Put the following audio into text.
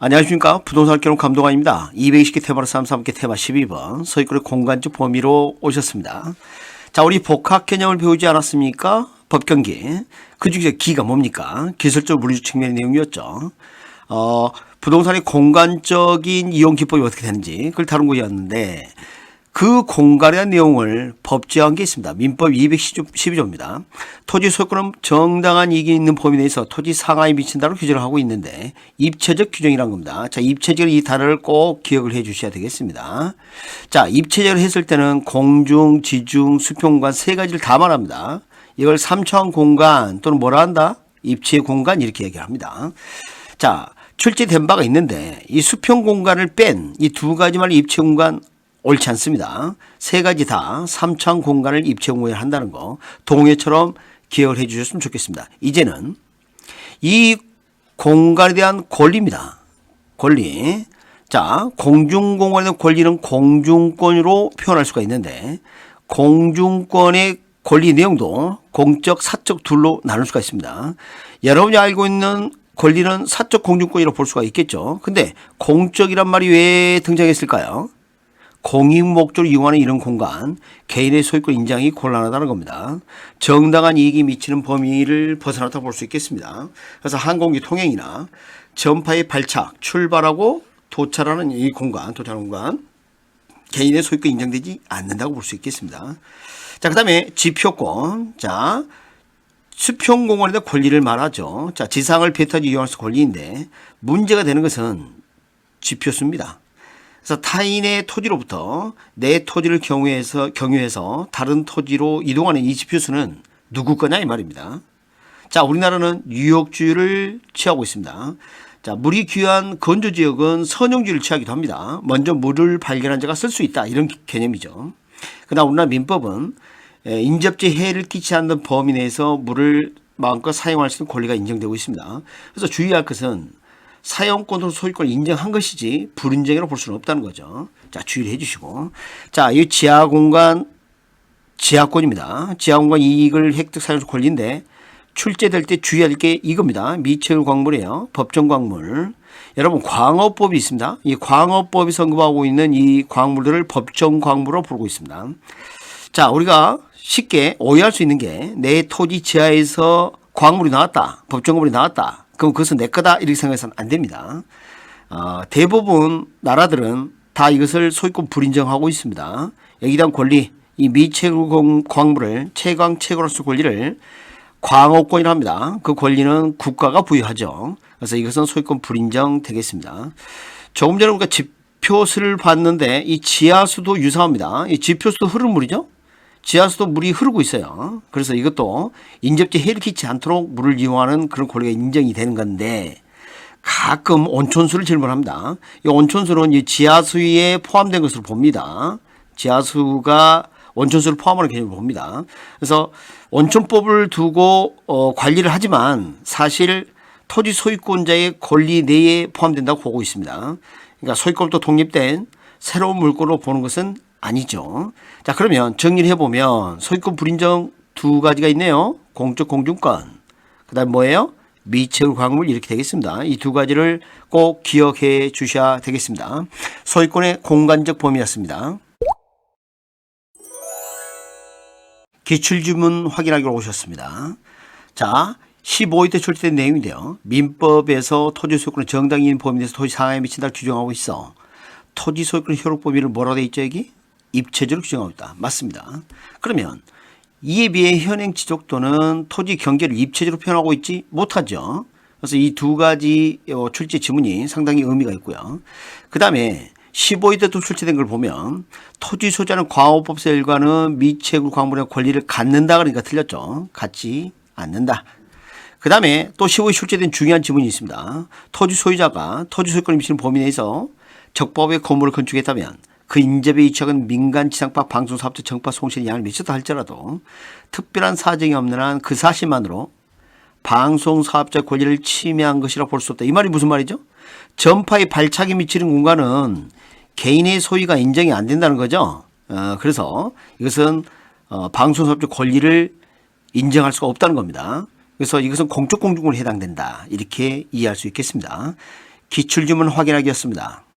안녕하십니까. 부동산 결혼 감독관입니다. 220개 테마로 33개 테마 12번 서희권의 공간적 범위로 오셨습니다. 자, 우리 복합 개념을 배우지 않았습니까? 법경기. 그 중에서 기가 뭡니까? 기술적 물리적 측면의 내용이었죠. 부동산의 공간적인 이용 기법이 어떻게 되는지 그걸 다룬 거였는데 그 공간에 대한 내용을 법제화한 게 있습니다. 민법 212조입니다. 토지 소유권은 정당한 이익이 있는 범위 내에서 토지 상하에 미친다고 규정을 하고 있는데 입체적 규정이란 겁니다. 자, 입체적으로 이 단어를 꼭 기억을 해 주셔야 되겠습니다. 자, 입체적으로 했을 때는 공중, 지중, 수평공간 세 가지를 다 말합니다. 이걸 삼차원 공간 또는 뭐라 한다? 입체 공간 이렇게 얘기합니다. 자, 출제된 바가 있는데 이 수평 공간을 뺀 이 두 가지만 입체 공간 옳지 않습니다. 세 가지 다 삼차원 공간을 입체 공간을 한다는 거 동해처럼 기억을 해 주셨으면 좋겠습니다. 이제는 이 공간에 대한 권리입니다. 권리. 자, 공중공간에 대한 권리는 공중권으로 표현할 수가 있는데 공중권의 권리 내용도 공적, 사적 둘로 나눌 수가 있습니다. 여러분이 알고 있는 권리는 사적 공중권이라고 볼 수가 있겠죠. 근데 공적이란 말이 왜 등장했을까요? 공익 목적으로 이용하는 이런 공간, 개인의 소유권 인정이 곤란하다는 겁니다. 정당한 이익이 미치는 범위를 벗어났다고 볼 수 있겠습니다. 그래서 항공기 통행이나 전파의 발착, 출발하고 도착하는 이 공간, 도착하는 공간, 개인의 소유권 인정되지 않는다고 볼 수 있겠습니다. 자, 그 다음에 지표권. 자, 수평공간에 대한 권리를 말하죠. 자, 지상을 배타지 이용할 수 권리인데 문제가 되는 것은 지표수입니다. 그래서 타인의 토지로부터 내 토지를 경유해서 다른 토지로 이동하는 이 지표수는 누구 거냐 이 말입니다. 자, 우리나라는 뉴욕주의를 취하고 있습니다. 자, 물이 귀한 건조지역은 선용주의를 취하기도 합니다. 먼저 물을 발견한 자가 쓸 수 있다 이런 개념이죠. 그러나 우리나라 민법은 인접지 해를 끼치지 않는 범위 내에서 물을 마음껏 사용할 수 있는 권리가 인정되고 있습니다. 그래서 주의할 것은 사용권으로 소유권을 인정한 것이지 불인정이라고 볼 수는 없다는 거죠. 자, 주의를 해 주시고. 자, 이 지하공간, 지하권입니다. 지하공간 이익을 획득 사용 권리인데 출제될 때 주의할 게 이겁니다. 미체율 광물이에요. 법정 광물. 여러분, 광업법이 있습니다. 이 광업법이 선급하고 있는 이 광물들을 법정 광물로 부르고 있습니다. 자, 우리가 쉽게 오해할 수 있는 게 내 토지 지하에서 광물이 나왔다. 법정 광물이 나왔다. 그럼 그것은 내 거다 이렇게 생각해서는 안 됩니다. 대부분 나라들은 다 이것을 소유권 불인정하고 있습니다. 여기에 대한 권리, 이 미체류 광물을 채광, 채굴할 수 권리를 광업권이라 합니다. 그 권리는 국가가 부여하죠. 그래서 이것은 소유권 불인정 되겠습니다. 조금 전에 우리가 지표수를 봤는데 이 지하수도 유사합니다. 이 지표수도 흐르는 물이죠. 지하수도 물이 흐르고 있어요. 그래서 이것도 인접지 해를 끼치지 않도록 물을 이용하는 그런 권리가 인정이 되는 건데 가끔 온천수를 질문합니다. 이 온천수는 이 지하수에 포함된 것으로 봅니다. 지하수가 온천수를 포함하는 개념을 봅니다. 그래서 온천법을 두고 관리를 하지만 사실 토지 소유권자의 권리 내에 포함된다고 보고 있습니다. 그러니까 소유권부터 독립된 새로운 물건으로 보는 것은 아니죠. 자, 그러면 정리를 해보면 소유권 불인정 두 가지가 있네요. 공적 공중권. 그 다음 뭐예요? 미체율 광물 이렇게 되겠습니다. 이 두 가지를 꼭 기억해 주셔야 되겠습니다. 소유권의 공간적 범위였습니다. 기출주문 확인하기로 오셨습니다. 자, 15회 때 출제된 내용인데요. 민법에서 토지 소유권은 정당인 범위 내에서 토지 상하에 미친다고 규정하고 있어. 토지 소유권 효력 범위를 뭐라고 돼 있죠 여기? 입체적으로 규정하고 있다. 맞습니다. 그러면 이에 비해 현행 지적도는 토지 경계를 입체적으로 표현하고 있지 못하죠. 그래서 이 두 가지 출제 지문이 상당히 의미가 있고요. 그 다음에 15회 때 또 출제된 걸 보면 토지 소유자는 광업법상 일과는 미체굴 광물의 권리를 갖는다 그러니까 틀렸죠. 갖지 않는다. 그 다음에 또 15회 출제된 중요한 지문이 있습니다. 토지 소유자가 토지 소유권을 미치는 범위 내에서 적법의 건물을 건축했다면 그 인접에 위치한 민간 지상파 방송사업자 정파 송실에 영향을 미쳤다 할지라도 특별한 사정이 없는 한 그 사실만으로 방송사업자 권리를 침해한 것이라 볼 수 없다. 이 말이 무슨 말이죠? 전파의 발착이 미치는 공간은 개인의 소유가 인정이 안 된다는 거죠. 그래서 이것은 방송사업자 권리를 인정할 수가 없다는 겁니다. 그래서 이것은 공적 공중권에 해당된다. 이렇게 이해할 수 있겠습니다. 기출주문 확인하기였습니다.